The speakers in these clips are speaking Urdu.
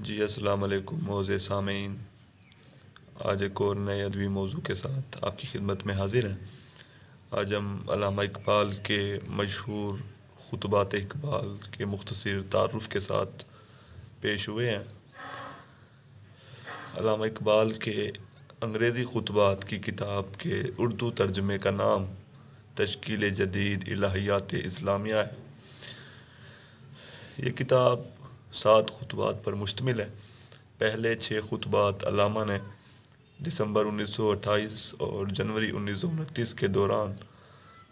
جی السلام علیکم معزز سامعین، آج ایک اور نئے ادبی موضوع کے ساتھ آپ کی خدمت میں حاضر ہیں۔ آج ہم علامہ اقبال کے مشہور خطبات اقبال کے مختصر تعارف کے ساتھ پیش ہوئے ہیں۔ علامہ اقبال کے انگریزی خطبات کی کتاب کے اردو ترجمے کا نام تشکیل جدید الہیات اسلامیہ ہے۔ یہ کتاب 7 خطبات پر مشتمل ہے۔ پہلے 6 خطبات علامہ نے دسمبر 1928 اور جنوری 1929 کے دوران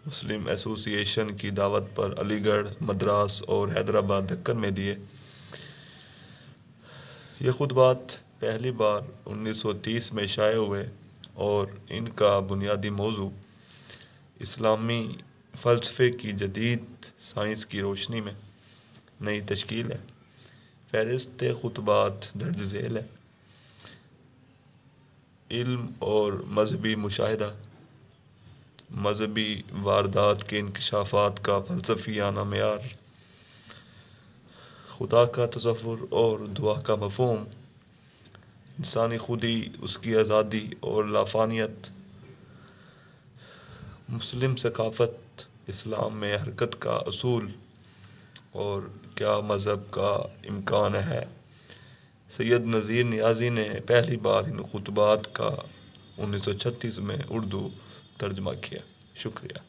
مسلم ایسوسی ایشن کی دعوت پر علی گڑھ، مدراس اور حیدرآباد دکن میں دیے۔ یہ خطبات پہلی بار 1930 میں شائع ہوئے اور ان کا بنیادی موضوع اسلامی فلسفے کی جدید سائنس کی روشنی میں نئی تشکیل ہے۔ فہرست خطبات درج ذیل ہے: علم اور مذہبی مشاہدہ، مذہبی واردات کے انکشافات کا فلسفیانہ معیار، خدا کا تصور اور دعا کا مفہوم، انسانی خودی، اس کی آزادی اور لافانیت، مسلم ثقافت، اسلام میں حرکت کا اصول اور کیا مذہب کا امکان ہے۔ سید نذیر نیازی نے پہلی بار ان خطبات کا 1936 میں اردو ترجمہ کیا۔ شکریہ۔